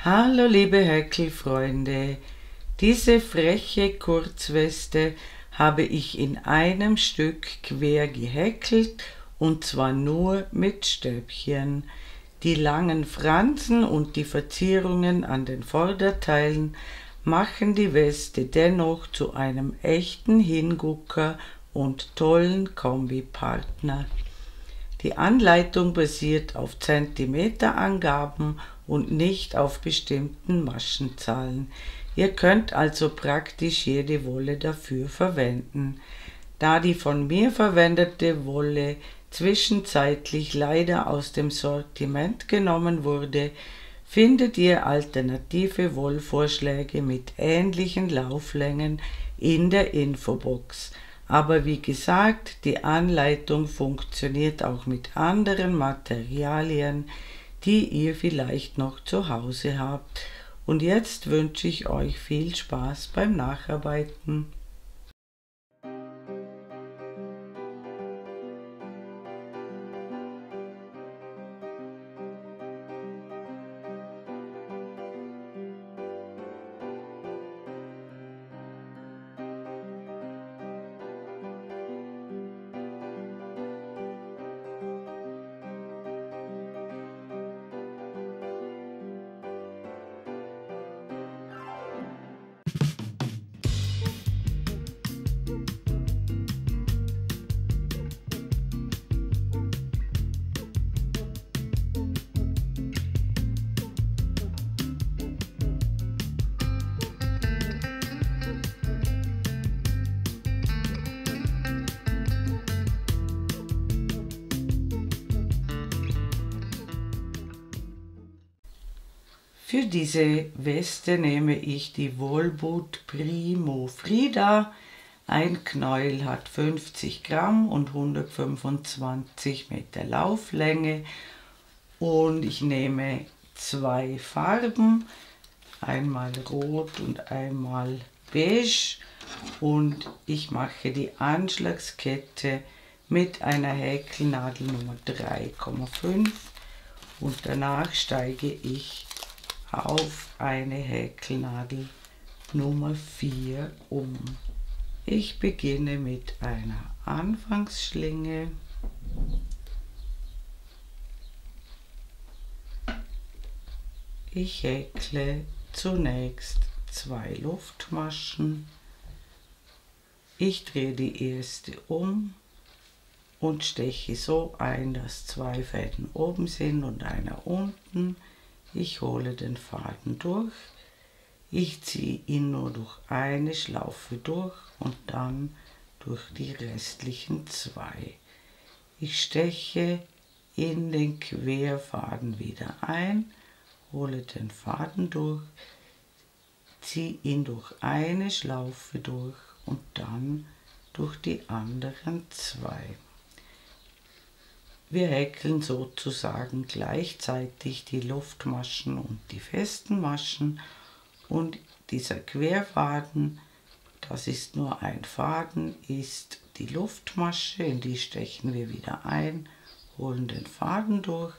Hallo liebe Häkelfreunde, diese freche Kurzweste habe ich in einem Stück quer gehäkelt und zwar nur mit Stäbchen. Die langen Fransen und die Verzierungen an den Vorderteilen machen die Weste dennoch zu einem echten Hingucker und tollen Kombipartner. Die Anleitung basiert auf Zentimeterangaben und nicht auf bestimmten Maschenzahlen. Ihr könnt also praktisch jede Wolle dafür verwenden. Da die von mir verwendete Wolle zwischenzeitlich leider aus dem Sortiment genommen wurde, findet ihr alternative Wollvorschläge mit ähnlichen Lauflängen in der Infobox. Aber wie gesagt, die Anleitung funktioniert auch mit anderen Materialien, die ihr vielleicht noch zu Hause habt. Und jetzt wünsche ich euch viel Spaß beim Nacharbeiten. Für diese Weste nehme ich die Wollboot Primo Frida. Ein Knäuel hat 50 Gramm und 125 Meter Lauflänge. Und ich nehme zwei Farben, einmal rot und einmal beige. Und ich mache die Anschlagskette mit einer Häkelnadel Nummer 3,5 und danach steige ich auf eine Häkelnadel Nummer 4 um. Ich beginne mit einer Anfangsschlinge. Ich häkle zunächst 2 Luftmaschen. Ich drehe die erste um und steche so ein, dass 2 Fäden oben sind und einer unten. Ich hole den Faden durch, ich ziehe ihn nur durch eine Schlaufe durch und dann durch die restlichen 2. Ich steche in den Querfaden wieder ein, hole den Faden durch, ziehe ihn durch eine Schlaufe durch und dann durch die anderen 2. Wir häkeln sozusagen gleichzeitig die Luftmaschen und die festen Maschen und dieser Querfaden, das ist nur ein Faden, ist die Luftmasche, in die stechen wir wieder ein, holen den Faden durch,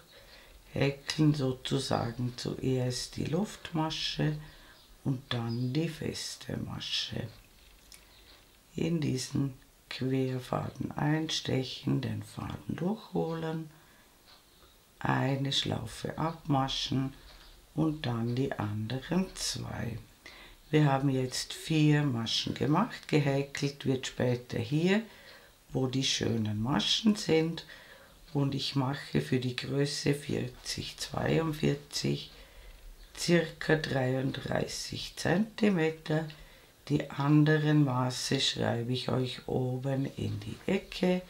häkeln sozusagen zuerst die Luftmasche und dann die feste Masche. In diesen Querfaden einstechen, den Faden durchholen, eine Schlaufe abmaschen und dann die anderen 2. Wir haben jetzt 4 Maschen gemacht, gehäkelt wird später hier, wo die schönen Maschen sind, und ich mache für die Größe 40-42 circa 33 cm. Die anderen Maße schreibe ich euch oben in die Ecke.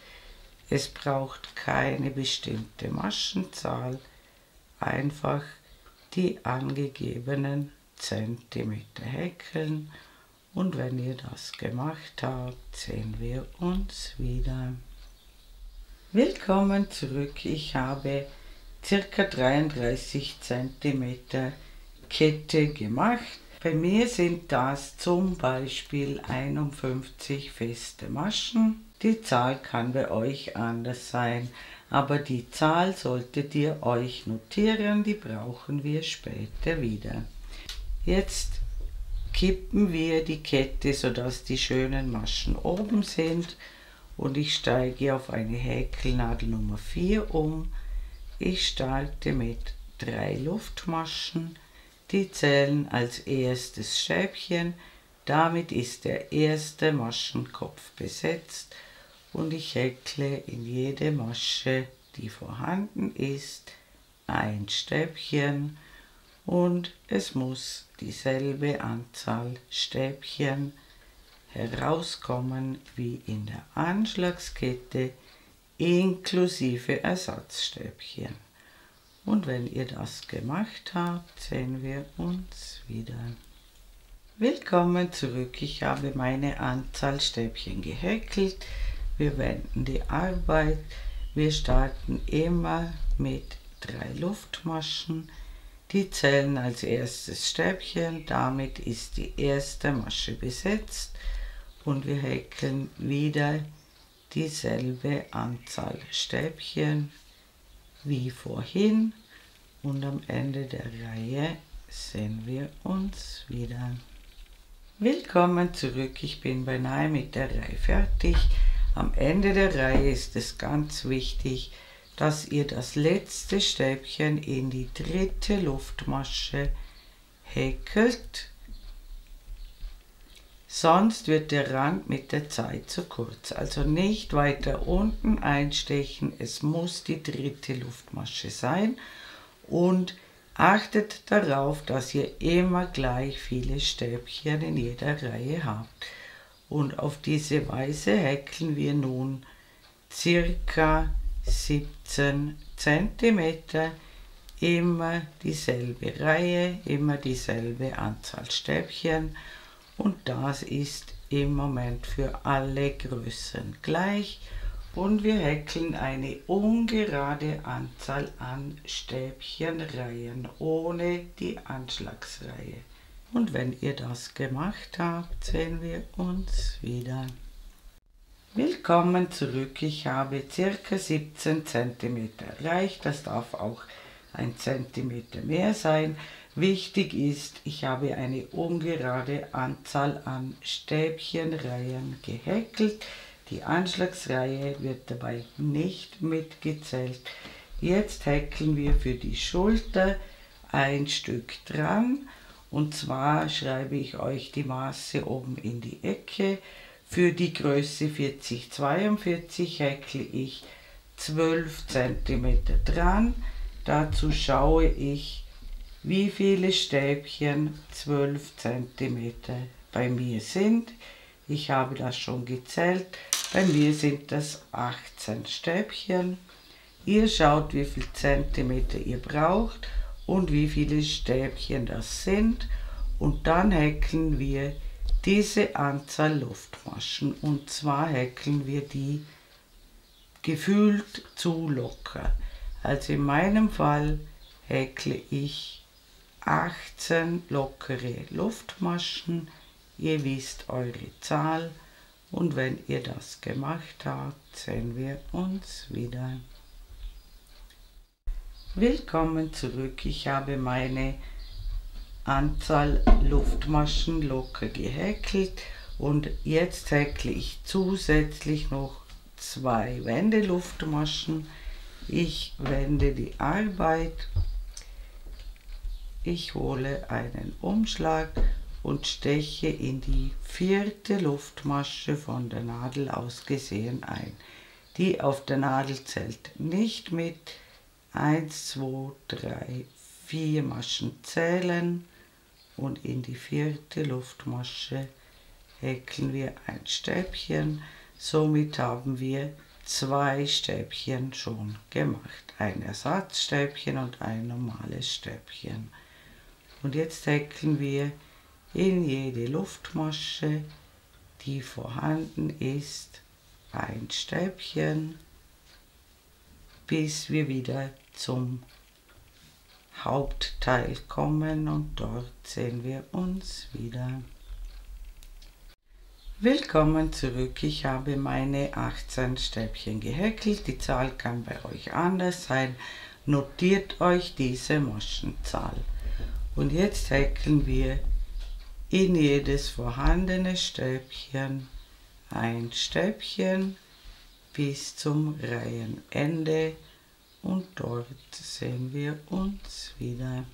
Es braucht keine bestimmte Maschenzahl, einfach die angegebenen Zentimeter häkeln. Und wenn ihr das gemacht habt, sehen wir uns wieder. Willkommen zurück. Ich habe circa 33 cm Kette gemacht. Bei mir sind das zum Beispiel 51 feste Maschen. Die Zahl kann bei euch anders sein, aber die Zahl solltet ihr euch notieren, die brauchen wir später wieder. Jetzt kippen wir die Kette, sodass die schönen Maschen oben sind, und ich steige auf eine Häkelnadel Nummer 4 um. Ich starte mit 3 Luftmaschen, die zählen als erstes Stäbchen, damit ist der erste Maschenkopf besetzt und ich häkle in jede Masche, die vorhanden ist, ein Stäbchen und es muss dieselbe Anzahl Stäbchen herauskommen wie in der Anschlagskette inklusive Ersatzstäbchen. Und wenn ihr das gemacht habt, sehen wir uns wieder. Willkommen zurück, ich habe meine Anzahl Stäbchen gehäkelt. Wir wenden die Arbeit. Wir starten immer mit 3 Luftmaschen. Die zählen als erstes Stäbchen, damit ist die erste Masche besetzt und wir häkeln wieder dieselbe Anzahl Stäbchen wie vorhin und am Ende der Reihe sehen wir uns wieder. Willkommen zurück, ich bin beinahe mit der Reihe fertig. Am Ende der Reihe ist es ganz wichtig, dass ihr das letzte Stäbchen in die 3. Luftmasche häkelt, sonst wird der Rand mit der Zeit zu kurz. Also nicht weiter unten einstechen, es muss die 3. Luftmasche sein und achtet darauf, dass ihr immer gleich viele Stäbchen in jeder Reihe habt. Und auf diese Weise häkeln wir nun circa 17 cm, immer dieselbe Reihe, immer dieselbe Anzahl Stäbchen und das ist im Moment für alle Größen gleich und wir häkeln eine ungerade Anzahl an Stäbchenreihen ohne die Anschlagsreihe. Und wenn ihr das gemacht habt, sehen wir uns wieder. Willkommen zurück, ich habe ca. 17 cm erreicht, das darf auch 1 cm mehr sein. Wichtig ist, ich habe eine ungerade Anzahl an Stäbchenreihen gehäkelt. Die Anschlagsreihe wird dabei nicht mitgezählt. Jetzt häkeln wir für die Schulter ein Stück dran und zwar schreibe ich euch die Maße oben in die Ecke. Für die Größe 40-42 häkle ich 12 cm dran. Dazu schaue ich, wie viele Stäbchen 12 cm bei mir sind. Ich habe das schon gezählt. Bei mir sind das 18 Stäbchen. Ihr schaut, wie viel Zentimeter ihr braucht und wie viele Stäbchen das sind. Und dann häkeln wir diese Anzahl Luftmaschen und zwar häkeln wir die gefühlt zu locker. Also in meinem Fall häkle ich 18 lockere Luftmaschen. Ihr wisst eure Zahl und wenn ihr das gemacht habt, sehen wir uns wieder. Willkommen zurück, ich habe meine Anzahl Luftmaschen locker gehäkelt und jetzt häkle ich zusätzlich noch 2 Wendeluftmaschen. Ich wende die Arbeit, ich hole einen Umschlag und steche in die 4. Luftmasche von der Nadel aus gesehen ein. Die auf der Nadel zählt nicht mit. 1, 2, 3, 4 Maschen zählen und in die 4. Luftmasche häkeln wir ein Stäbchen. Somit haben wir 2 Stäbchen schon gemacht. Ein Ersatzstäbchen und ein normales Stäbchen. Und jetzt häkeln wir in jede Luftmasche, die vorhanden ist, ein Stäbchen, bis wir wieder zum Hauptteil kommen und dort sehen wir uns wieder. Willkommen zurück. Ich habe meine 18 Stäbchen gehäkelt. Die Zahl kann bei euch anders sein. Notiert euch diese Maschenzahl. Und jetzt häkeln wir in jedes vorhandene Stäbchen ein Stäbchen bis zum Reihenende und dort sehen wir uns wieder.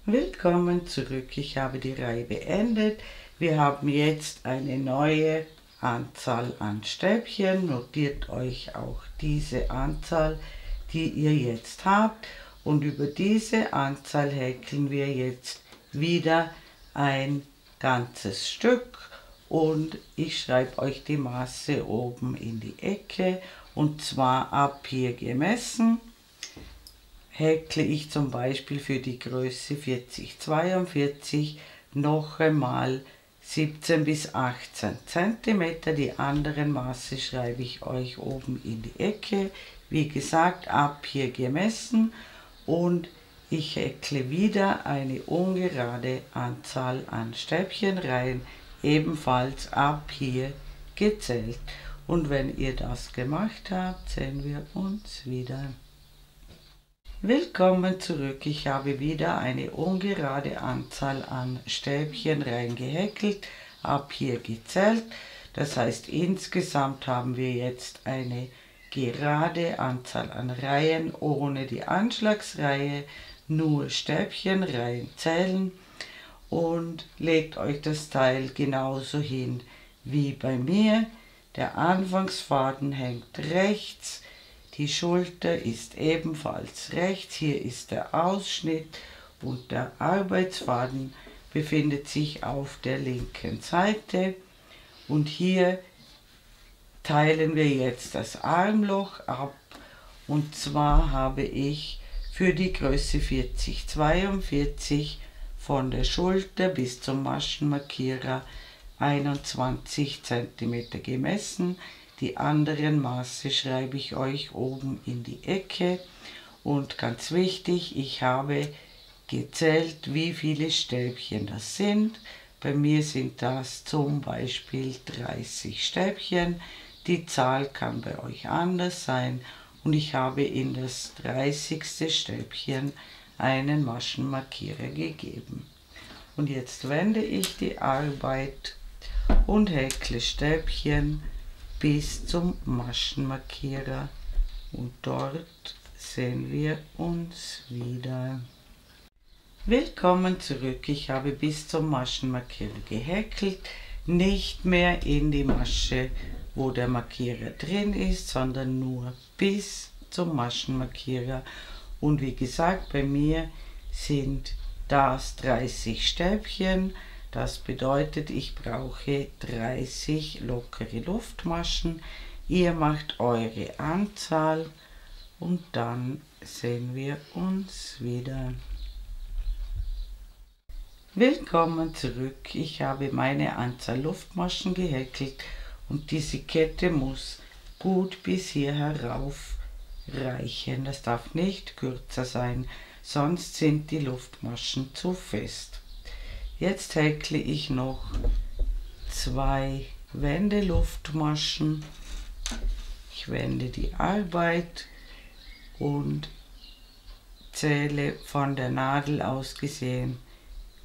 Willkommen zurück. Ich habe die Reihe beendet. Wir haben jetzt eine neue Anzahl an Stäbchen. Notiert euch auch diese Anzahl, die ihr jetzt habt. Und über diese Anzahl häkeln wir jetzt wieder ein ganzes Stück. Und ich schreibe euch die Maße oben in die Ecke. Und zwar ab hier gemessen. Häkle ich zum Beispiel für die Größe 40-42 noch einmal 17 bis 18 cm. Die anderen Maße schreibe ich euch oben in die Ecke. Wie gesagt, ab hier gemessen und ich häkle wieder eine ungerade Anzahl an Stäbchenreihen, ebenfalls ab hier gezählt. Und wenn ihr das gemacht habt, sehen wir uns wieder. Willkommen zurück. Ich habe wieder eine ungerade Anzahl an Stäbchenreihen gehäkelt, ab hier gezählt. Das heißt, insgesamt haben wir jetzt eine gerade Anzahl an Reihen ohne die Anschlagsreihe, nur Stäbchenreihen zählen und legt euch das Teil genauso hin wie bei mir. Der Anfangsfaden hängt rechts. Die Schulter ist ebenfalls rechts, hier ist der Ausschnitt und der Arbeitsfaden befindet sich auf der linken Seite. Und hier teilen wir jetzt das Armloch ab und zwar habe ich für die Größe 40-42 von der Schulter bis zum Maschenmarkierer 21 cm gemessen. Die anderen Maße schreibe ich euch oben in die Ecke und ganz wichtig, ich habe gezählt, wie viele Stäbchen das sind. Bei mir sind das zum Beispiel 30 Stäbchen. Die Zahl kann bei euch anders sein und ich habe in das 30. Stäbchen einen Maschenmarkierer gegeben. Und jetzt wende ich die Arbeit und häkle Stäbchen bis zum Maschenmarkierer und dort sehen wir uns wieder. Willkommen zurück. Ich habe bis zum Maschenmarkierer gehäkelt, nicht mehr in die Masche, wo der Markierer drin ist, sondern nur bis zum Maschenmarkierer. Und wie gesagt, bei mir sind das 30 Stäbchen. Das bedeutet, ich brauche 30 lockere Luftmaschen. Ihr macht eure Anzahl und dann sehen wir uns wieder. Willkommen zurück. Ich habe meine Anzahl Luftmaschen gehäkelt und diese Kette muss gut bis hier herauf reichen. Das darf nicht kürzer sein, sonst sind die Luftmaschen zu fest. Jetzt häkle ich noch 2 Wendeluftmaschen. Ich wende die Arbeit und zähle von der Nadel aus gesehen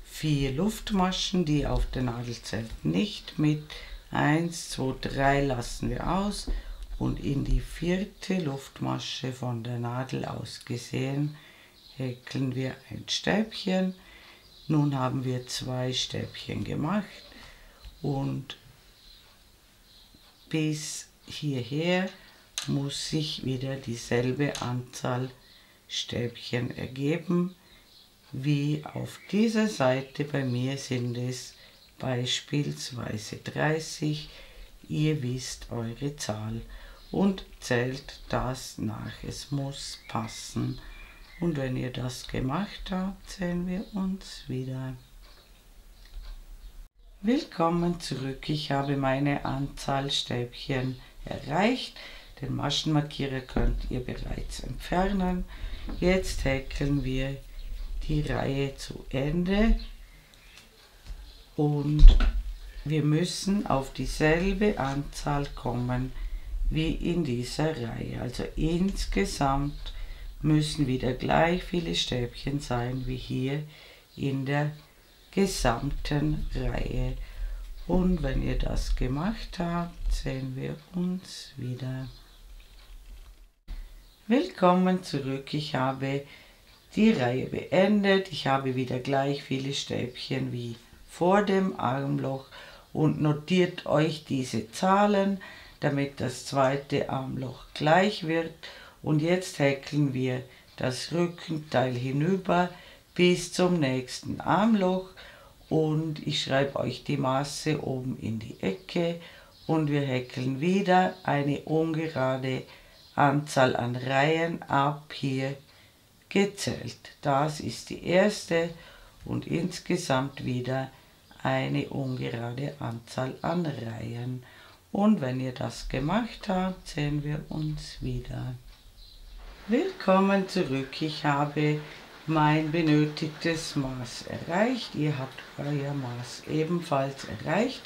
4 Luftmaschen, die auf der Nadel zählt nicht mit. 1, 2, 3 lassen wir aus und in die 4. Luftmasche von der Nadel aus gesehen häkeln wir ein Stäbchen. Nun haben wir 2 Stäbchen gemacht und bis hierher muss sich wieder dieselbe Anzahl Stäbchen ergeben wie auf dieser Seite. Bei mir sind es beispielsweise 30. Ihr wisst eure Zahl und zählt das nach. Es muss passen. Und wenn ihr das gemacht habt, sehen wir uns wieder. Willkommen zurück. Ich habe meine Anzahl Stäbchen erreicht. Den Maschenmarkierer könnt ihr bereits entfernen. Jetzt häkeln wir die Reihe zu Ende und Wir müssen auf dieselbe Anzahl kommen wie in dieser Reihe. Also insgesamt müssen wieder gleich viele Stäbchen sein wie hier in der gesamten Reihe. Und wenn ihr das gemacht habt, sehen wir uns wieder. Willkommen zurück. Ich habe die Reihe beendet. Ich habe wieder gleich viele Stäbchen wie vor dem Armloch und notiert euch diese Zahlen, damit das zweite Armloch gleich wird. Und jetzt häkeln wir das Rückenteil hinüber bis zum nächsten Armloch. Und ich schreibe euch die Maße oben in die Ecke und wir häkeln wieder eine ungerade Anzahl an Reihen ab hier gezählt. Das ist die erste und insgesamt wieder eine ungerade Anzahl an Reihen. Und wenn ihr das gemacht habt, sehen wir uns wieder. Willkommen zurück. Ich habe mein benötigtes Maß erreicht. Ihr habt euer Maß ebenfalls erreicht.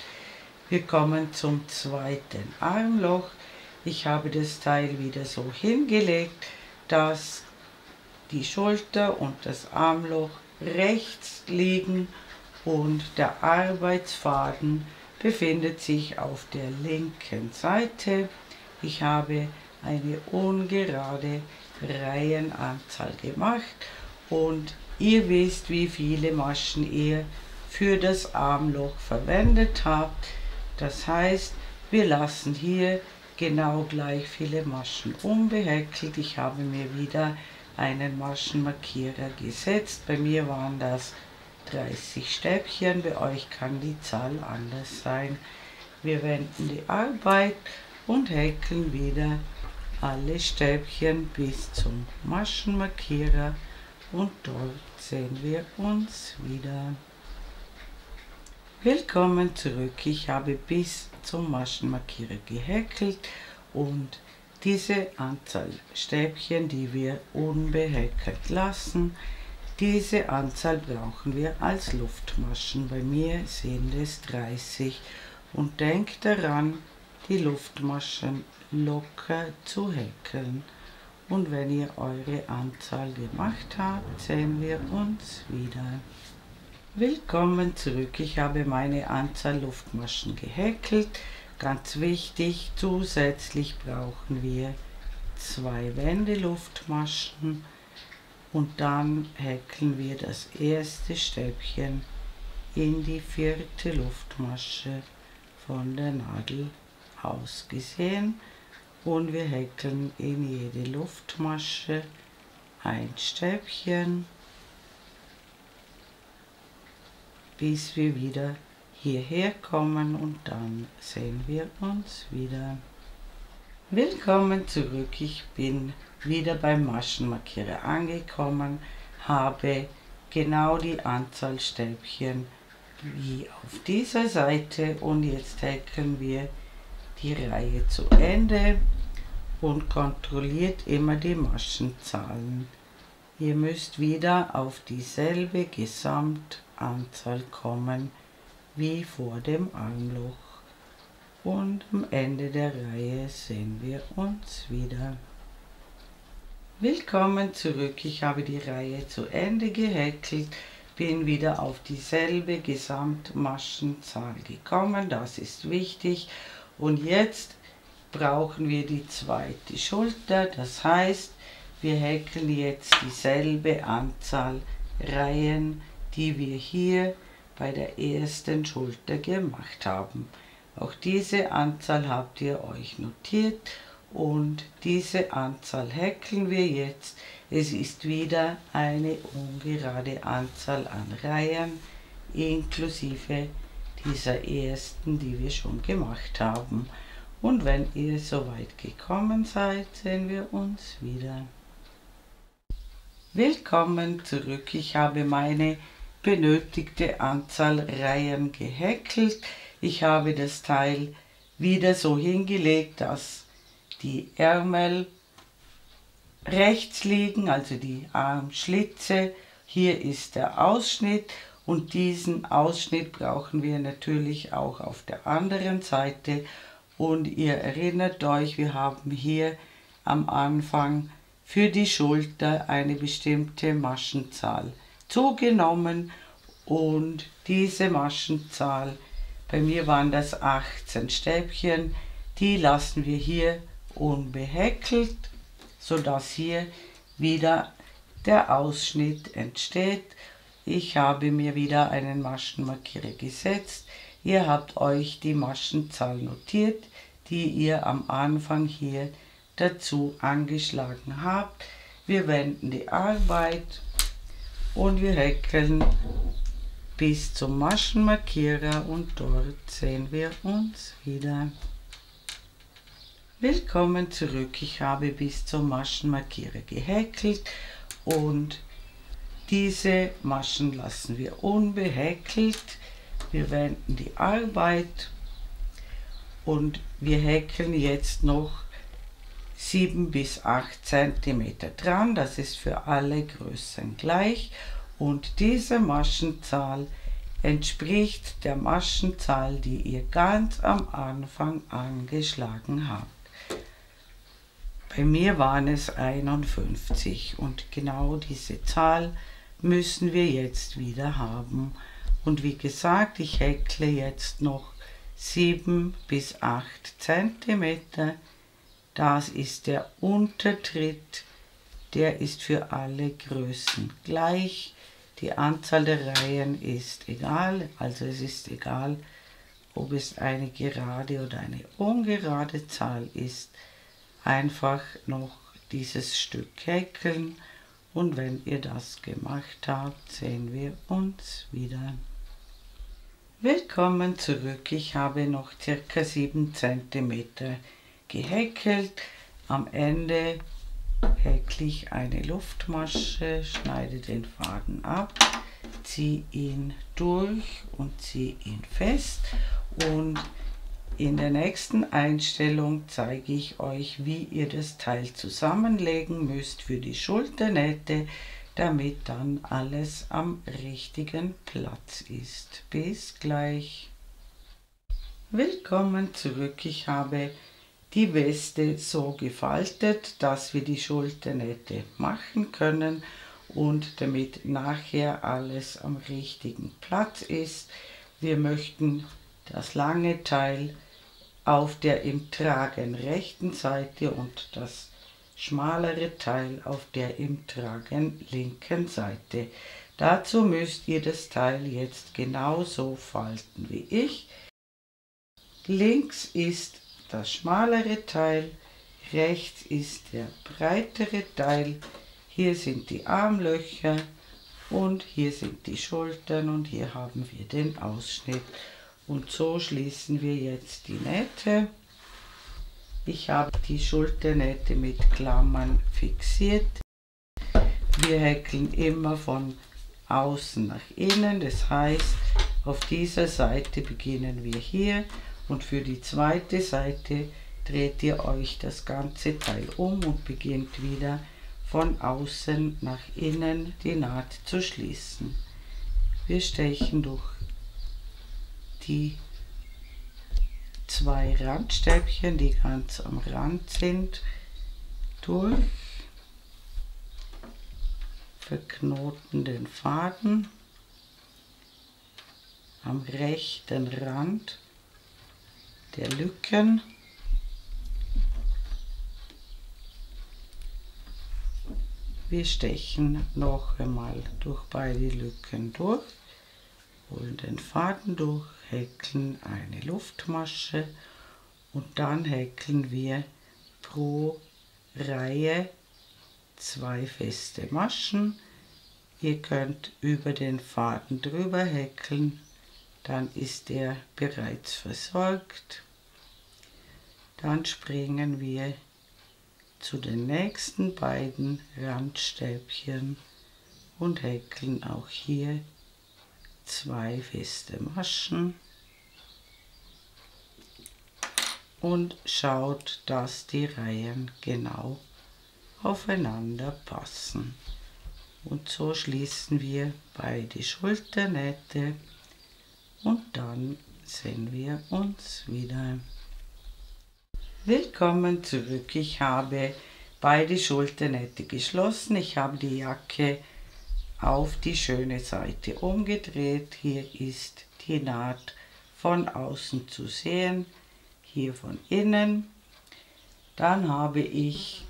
Wir kommen zum zweiten Armloch. Ich habe das Teil wieder so hingelegt, dass die Schulter und das Armloch rechts liegen und der Arbeitsfaden befindet sich auf der linken Seite. Ich habe eine ungerade Reihenanzahl gemacht und ihr wisst, wie viele Maschen ihr für das Armloch verwendet habt. Das heißt, wir lassen hier genau gleich viele Maschen unbehäkelt. Ich habe mir wieder einen Maschenmarkierer gesetzt. Bei mir waren das 30 Stäbchen, bei euch kann die Zahl anders sein. Wir wenden die Arbeit und häkeln wieder alle Stäbchen bis zum Maschenmarkierer und dort sehen wir uns wieder. Willkommen zurück. Ich habe bis zum Maschenmarkierer gehäkelt und diese Anzahl Stäbchen, die wir unbehäkelt lassen, diese Anzahl brauchen wir als Luftmaschen. Bei mir sind es 30 und denkt daran, die Luftmaschen locker zu häkeln. Und wenn ihr eure Anzahl gemacht habt, sehen wir uns wieder. Willkommen zurück. Ich habe meine Anzahl Luftmaschen gehäkelt. Ganz wichtig, zusätzlich brauchen wir 2 Wendeluftmaschen und dann häkeln wir das erste Stäbchen in die 4. Luftmasche von der Nadel aus gesehen und wir häkeln in jede Luftmasche ein Stäbchen, bis wir wieder hierher kommen und dann sehen wir uns wieder. Willkommen zurück. Ich bin wieder beim Maschenmarkierer angekommen, habe genau die Anzahl Stäbchen wie auf dieser Seite und jetzt häkeln wir die Reihe zu Ende und kontrolliert immer die Maschenzahlen. Ihr müsst wieder auf dieselbe Gesamtanzahl kommen wie vor dem Armloch und am Ende der Reihe sehen wir uns wieder. Willkommen zurück. Ich habe die Reihe zu Ende gehäkelt, bin wieder auf dieselbe Gesamtmaschenzahl gekommen, das ist wichtig. Und jetzt brauchen wir die zweite Schulter, das heißt, wir häkeln jetzt dieselbe Anzahl Reihen, die wir hier bei der ersten Schulter gemacht haben. Auch diese Anzahl habt ihr euch notiert und diese Anzahl häkeln wir jetzt. Es ist wieder eine ungerade Anzahl an Reihen inklusive dieser ersten, die wir schon gemacht haben. Und wenn ihr soweit gekommen seid, sehen wir uns wieder. Willkommen zurück. Ich habe meine benötigte Anzahl Reihen gehäkelt. Ich habe das Teil wieder so hingelegt, dass die Ärmel rechts liegen, also die Armschlitze. Hier ist der Ausschnitt und diesen Ausschnitt brauchen wir natürlich auch auf der anderen Seite. Und ihr erinnert euch, wir haben hier am Anfang für die Schulter eine bestimmte Maschenzahl zugenommen und diese Maschenzahl, bei mir waren das 18 Stäbchen, die lassen wir hier unbehäkelt, sodass hier wieder der Ausschnitt entsteht. Ich habe mir wieder einen Maschenmarkierer gesetzt. Ihr habt euch die Maschenzahl notiert, die ihr am Anfang hier dazu angeschlagen habt. Wir wenden die Arbeit und wir häkeln bis zum Maschenmarkierer und dort sehen wir uns wieder. Willkommen zurück. Ich habe bis zum Maschenmarkierer gehäkelt und diese Maschen lassen wir unbehäkelt. Wir wenden die Arbeit und wir häkeln jetzt noch 7 bis 8 cm dran. Das ist für alle Größen gleich und diese Maschenzahl entspricht der Maschenzahl, die ihr ganz am Anfang angeschlagen habt. Bei mir waren es 51 und genau diese Zahl müssen wir jetzt wieder haben. Und wie gesagt, ich häkle jetzt noch 7 bis 8 cm. Das ist der Untertritt, der ist für alle Größen gleich. Die Anzahl der Reihen ist egal, also es ist egal, ob es eine gerade oder eine ungerade Zahl ist. Einfach noch dieses Stück häkeln und wenn ihr das gemacht habt, sehen wir uns wieder. Willkommen zurück. Ich habe noch ca. 7 cm gehäkelt. Am Ende häkle ich eine Luftmasche, schneide den Faden ab, ziehe ihn durch und ziehe ihn fest und in der nächsten Einstellung zeige ich euch, wie ihr das Teil zusammenlegen müsst für die Schulternähte, damit dann alles am richtigen Platz ist. Bis gleich. Willkommen zurück. Ich habe die Weste so gefaltet, dass wir die Schulternähte machen können und damit nachher alles am richtigen Platz ist. Wir möchten das lange Teil auf der im Tragen rechten Seite und das schmalere Teil auf der im Tragen linken Seite. Dazu müsst ihr das Teil jetzt genauso falten wie ich. Links ist das schmalere Teil, rechts ist der breitere Teil. Hier sind die Armlöcher und hier sind die Schultern und hier haben wir den Ausschnitt. Und so schließen wir jetzt die Nähte. Ich habe die Schulternähte mit Klammern fixiert. Wir häkeln immer von außen nach innen, das heißt, auf dieser Seite beginnen wir hier und für die zweite Seite dreht ihr euch das ganze Teil um und beginnt wieder von außen nach innen die Naht zu schließen. Wir stechen durch die 2 Randstäbchen, die ganz am Rand sind, durch, verknoten den Faden am rechten Rand der Lücken. Wir stechen noch einmal durch beide Lücken durch, holen den Faden durch, häkeln eine Luftmasche und dann häkeln wir pro Reihe 2 feste Maschen. Ihr könnt über den Faden drüber häkeln, dann ist er bereits versorgt. Dann springen wir zu den nächsten beiden Randstäbchen und häkeln auch hier 2 feste Maschen und schaut, dass die Reihen genau aufeinander passen. Und so schließen wir beide Schulternähte und dann sehen wir uns wieder. Willkommen zurück. Ich habe beide Schulternähte geschlossen. Ich habe die Jacke auf die schöne Seite umgedreht. Hier ist die Naht von außen zu sehen, hier von innen. Dann habe ich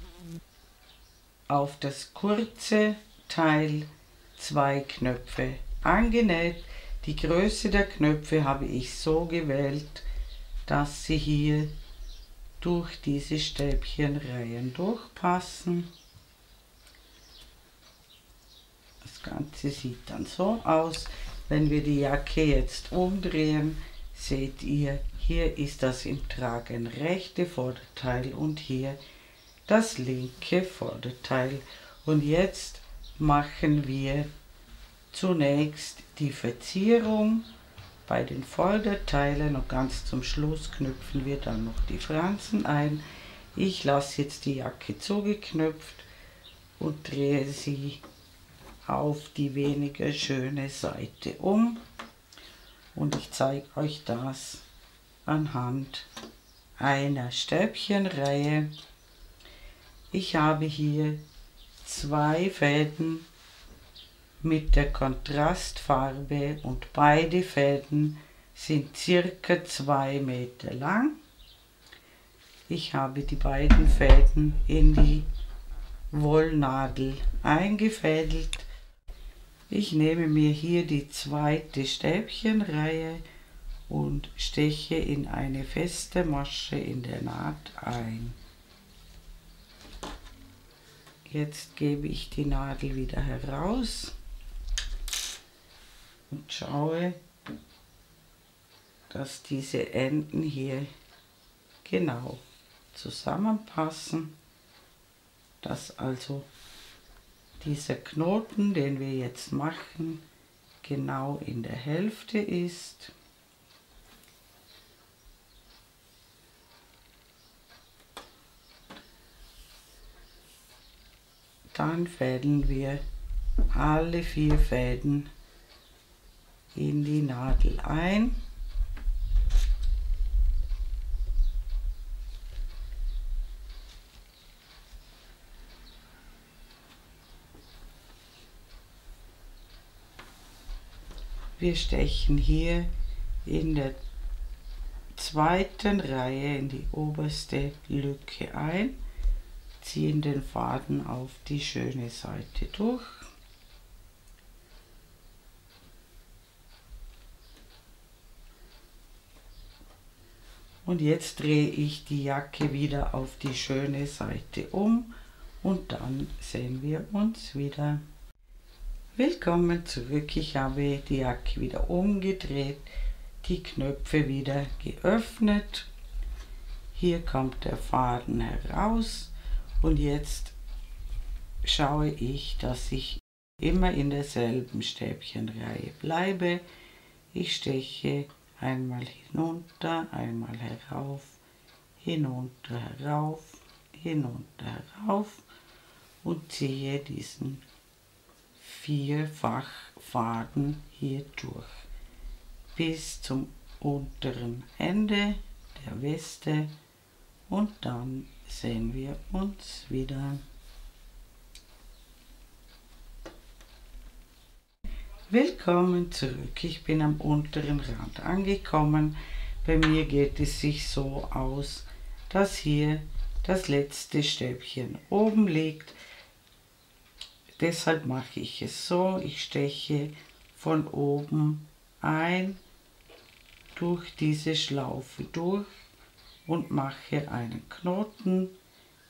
auf das kurze Teil 2 Knöpfe angenäht. Die Größe der Knöpfe habe ich so gewählt, dass sie hier durch diese Stäbchenreihen durchpassen. Das Ganze sieht dann so aus. Wenn wir die Jacke jetzt umdrehen, seht ihr, hier ist das im Tragen rechte Vorderteil und hier das linke Vorderteil. Und jetzt machen wir zunächst die Verzierung bei den Vorderteilen und ganz zum Schluss knüpfen wir dann noch die Fransen ein. Ich lasse jetzt die Jacke zugeknöpft und drehe sie auf die weniger schöne Seite um. Und ich zeige euch das anhand einer Stäbchenreihe. Ich habe hier 2 Fäden mit der Kontrastfarbe und beide Fäden sind circa 2 Meter lang. Ich habe die beiden Fäden in die Wollnadel eingefädelt. Ich nehme mir hier die zweite Stäbchenreihe und steche in eine feste Masche in der Naht ein. Jetzt gebe ich die Nadel wieder heraus und schaue, dass diese Enden hier genau zusammenpassen, dass also dieser Knoten, den wir jetzt machen, genau in der Hälfte ist. Dann fädeln wir alle 4 Fäden in die Nadel ein. Wir stechen hier in der zweiten Reihe in die oberste Lücke ein, ziehen den Faden auf die schöne Seite durch. Und jetzt drehe ich die Jacke wieder auf die schöne Seite um und dann sehen wir uns wieder. Willkommen zurück. Ich habe die Jacke wieder umgedreht, die Knöpfe wieder geöffnet. Hier kommt der Faden heraus und jetzt schaue ich, dass ich immer in derselben Stäbchenreihe bleibe. Ich steche einmal hinunter, einmal herauf, hinunter, herauf, hinunter, herauf und ziehe diesen 4-fach-Faden hier durch bis zum unteren Ende der Weste und dann sehen wir uns wieder. Willkommen zurück. Ich bin am unteren Rand angekommen. Bei mir geht es sich so aus, dass hier das letzte Stäbchen oben liegt. Deshalb mache ich es so, ich steche von oben ein durch diese Schlaufe durch und mache einen Knoten.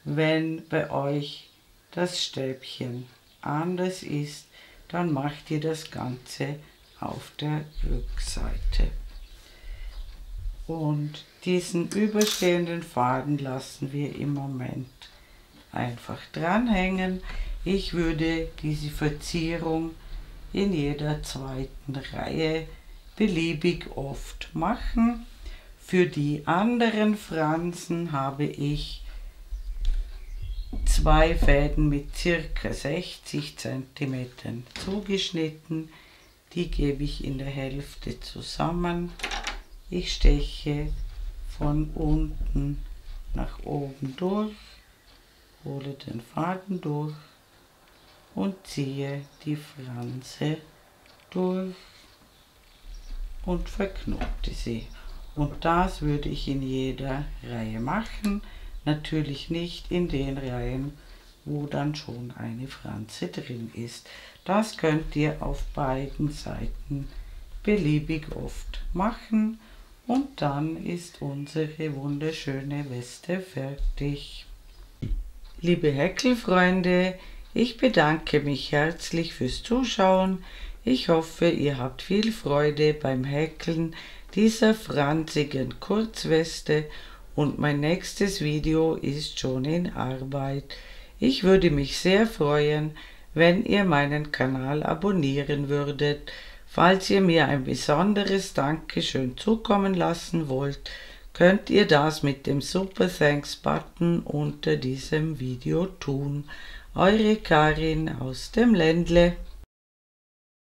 Wenn bei euch das Stäbchen anders ist, dann macht ihr das Ganze auf der Rückseite. Und diesen überstehenden Faden lassen wir im Moment einfach dranhängen. Ich würde diese Verzierung in jeder zweiten Reihe beliebig oft machen. Für die anderen Fransen habe ich 2 Fäden mit circa 60 cm zugeschnitten. Die gebe ich in der Hälfte zusammen. Ich steche von unten nach oben durch, hole den Faden durch und ziehe die Franse durch und verknote sie. Und das würde ich in jeder Reihe machen, natürlich nicht in den Reihen, wo dann schon eine Franse drin ist. Das könnt ihr auf beiden Seiten beliebig oft machen und dann ist unsere wunderschöne Weste fertig. Liebe Häkelfreunde, ich bedanke mich herzlich fürs Zuschauen. Ich hoffe, ihr habt viel Freude beim Häkeln dieser fransigen Kurzweste und mein nächstes Video ist schon in Arbeit. Ich würde mich sehr freuen, wenn ihr meinen Kanal abonnieren würdet. Falls ihr mir ein besonderes Dankeschön zukommen lassen wollt, könnt ihr das mit dem Super Thanks Button unter diesem Video tun. Eure Karin aus dem Ländle.